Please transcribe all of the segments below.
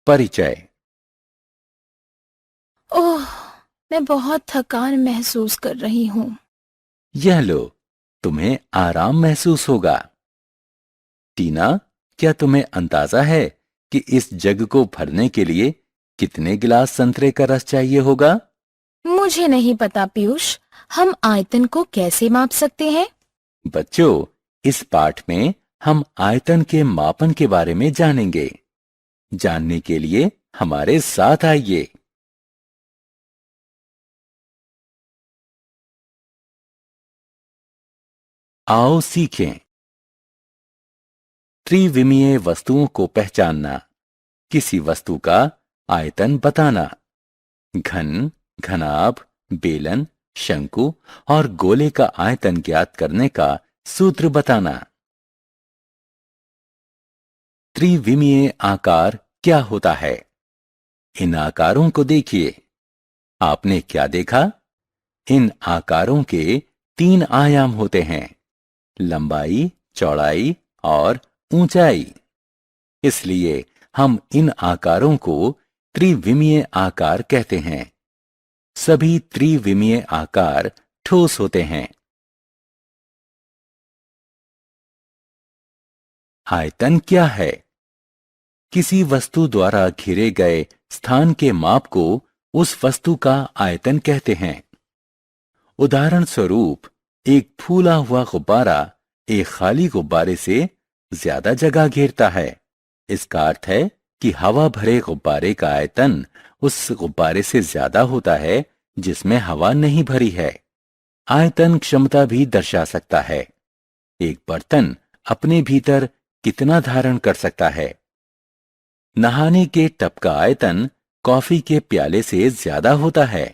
परिचय। ओह! मैं बहुत थकान महसूस कर रही हूँ। यह लो, तुम्हें आराम महसूस होगा। टीना, क्या तुम्हें अंदाजा है कि इस जग को भरने के लिए कितने गिलास संतरे का रस चाहिए होगा? मुझे नहीं पता पीयूष, हम आयतन को कैसे माप सकते हैं? बच्चों, इस पाठ में हम आयतन के मापन के बारे में जानेंगे। जानने के लिए हमारे साथ आइए। आओ सीखें। त्रिविमीय वस्तुओं को पहचानना। किसी वस्तु का आयतन बताना। घन, घनाभ, बेलन, शंकु और गोले का आयतन ज्ञात करने का सूत्र बताना। त्रिविमीय आकार क्या होता है? इन आकारों को देखिए। आपने क्या देखा? इन आकारों के 3 आयाम होते हैं: लंबाई, चौड़ाई और ऊंचाई। इसलिए हम इन आकारों को त्रिविमीय आकार कहते हैं। सभी त्रिविमीय आकार ठोस होते हैं। आयतन क्या है? किसी वस्तु द्वारा घिरे गए स्थान के माप को उस वस्तु का आयतन कहते हैं। उदाहरण स्वरूप, एक फूला हुआ गुब्बारा एक खाली गुब्बारे से ज्यादा जगह घेरता है। इसका अर्थ है कि हवा भरे गुब्बारे का आयतन उस गुब्बारे से ज्यादा होता है जिसमें हवा नहीं भरी है। आयतन क्षमता भी दर्शा सकता है। एक बर्तन अपने भीतर कितना धारण कर सकता है। नहाने के टब का आयतन कॉफी के प्याले से ज्यादा होता है।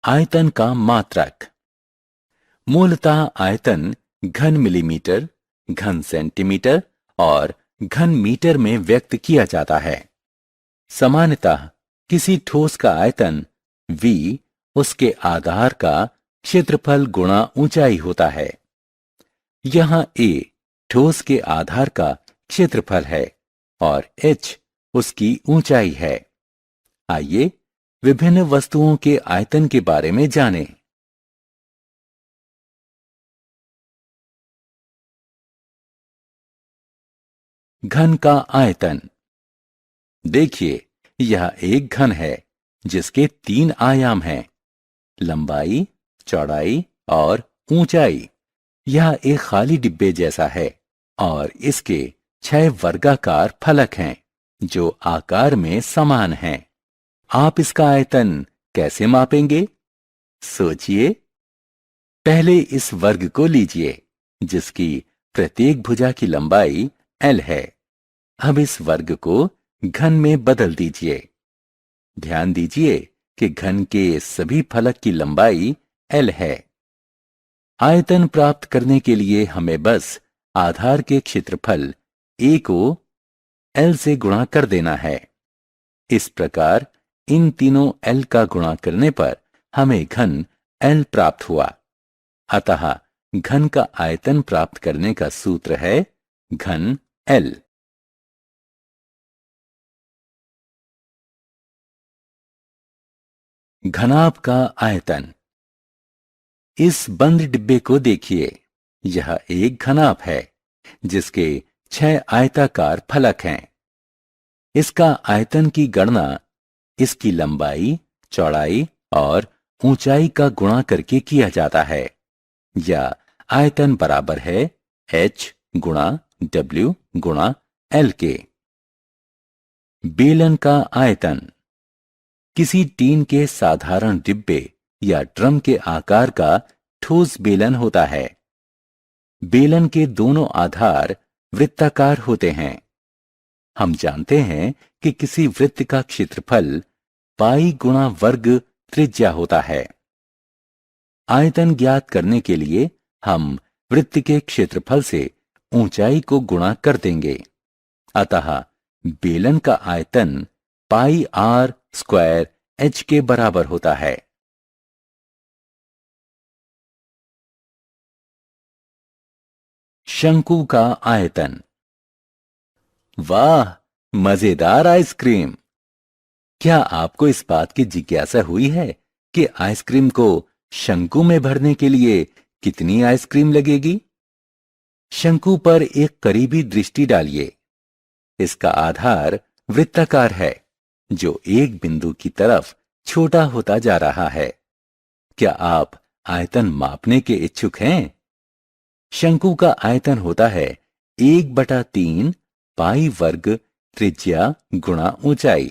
आयतन का मात्रक। मूलतः आयतन घन मिलीमीटर, घन सेंटीमीटर और घन मीटर में व्यक्त किया जाता है। सामान्यतः किसी ठोस का आयतन V उसके आधार का क्षेत्रफल गुणा ऊंचाई होता है। यहां A ठोस के आधार का क्षेत्रफल है और h उसकी ऊंचाई है। आइए विभिन्न वस्तुओं के आयतन के बारे में जानें। घन का आयतन। देखिए, यह एक घन है जिसके 3 आयाम हैं: लंबाई, चौड़ाई और ऊंचाई। यह एक खाली डिब्बे जैसा है और इसके 6 वर्गाकार फलक हैं जो आकार में समान हैं। आप इसका आयतन कैसे मापेंगे? सोचिए। पहले इस वर्ग को लीजिए जिसकी प्रत्येक भुजा की लंबाई L है। अब इस वर्ग को घन में बदल दीजिए। ध्यान दीजिए कि घन के सभी फलक की लंबाई L है। आयतन प्राप्त करने के लिए हमें बस आधार के क्षेत्रफल A को L से गुणा कर देना है। इस प्रकार इन तीनों L का गुणा करने पर हमें घन L प्राप्त हुआ। अतः घन का आयतन प्राप्त करने का सूत्र है घन L। घनाभ का आयतन। इस बंद डिब्बे को देखिए। यह एक घनाभ है जिसके 6 आयताकार फलक हैं। इसका आयतन की गणना इसकी लंबाई, चौड़ाई और ऊंचाई का गुणा करके किया जाता है। या आयतन बराबर है h गुणा w गुणा l के। बेलन का आयतन। किसी टीन के साधारण डिब्बे या ड्रम के आकार का ठोस बेलन होता है। बेलन के दोनों आधार वृत्ताकार होते हैं। हम जानते हैं कि किसी वृत्त का क्षेत्रफल पाई गुणा वर्ग त्रिज्या होता है। आयतन ज्ञात करने के लिए हम वृत्त के क्षेत्रफल से ऊंचाई को गुणा कर देंगे। अतः बेलन का आयतन पाई r स्क्वायर h के बराबर होता है। शंकु का आयतन। वाह, मजेदार आइसक्रीम। क्या आपको इस बात की जिज्ञासा हुई है कि आइसक्रीम को शंकु में भरने के लिए कितनी आइसक्रीम लगेगी? शंकु पर एक करीबी दृष्टि डालिए। इसका आधार वृत्ताकार है, जो एक बिंदु की तरफ छोटा होता जा रहा है। क्या आप आयतन मापने के इच्छुक हैं? शंकु का आयतन होता है 1/3 पाई वर्ग त्रिज्या गुणा ऊंचाई,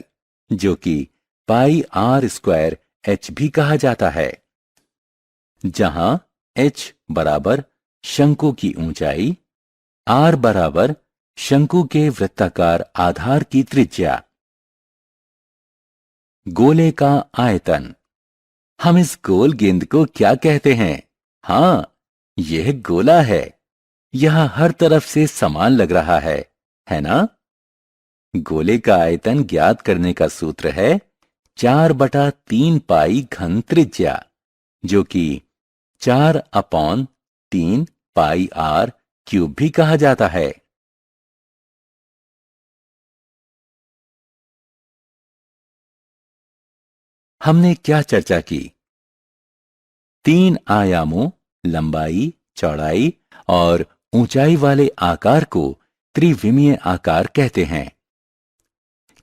जो कि पाई आर स्क्वायर एच भी कहा जाता है, जहां एच बराबर शंकु की ऊंचाई, आर बराबर शंकु के वृत्ताकार आधार की त्रिज्या। गोले का आयतन। हम इस गोल गेंद को क्या कहते हैं? हां, यह गोला है। यह हर तरफ से समान लग रहा है ना? गोले का आयतन ज्ञात करने का सूत्र है 4/3 पाई घन त्रिज्या, जो कि 4/3 पाई आर क्यूब भी कहा जाता है। हमने क्या चर्चा की? 3 आयामों, लंबाई, चौड़ाई और ऊंचाई वाले आकार को त्रिविमीय आकार कहते हैं।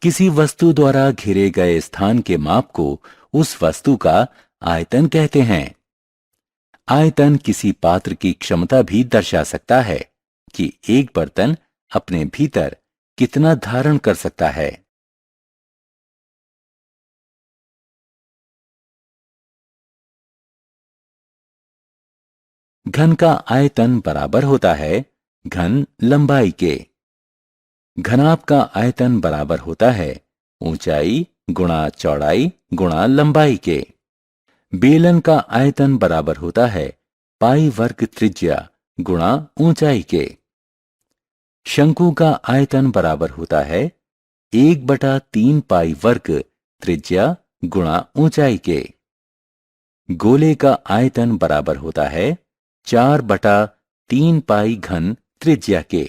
किसी वस्तु द्वारा घिरे गए स्थान के माप को उस वस्तु का आयतन कहते हैं। आयतन किसी पात्र की क्षमता भी दर्शा सकता है कि एक बर्तन अपने भीतर कितना धारण कर सकता है। घन का आयतन बराबर होता है घन लंबाई के। घनाभ का आयतन बराबर होता है ऊंचाई गुणा चौड़ाई गुणा लंबाई के। बेलन का आयतन बराबर होता है पाई वर्ग त्रिज्या गुणा ऊंचाई के। शंकु का आयतन बराबर होता है 1/3 पाई वर्ग त्रिज्या गुणा ऊंचाई के। गोले का आयतन बराबर होता है 4/3 पाई घन त्रिज्या के।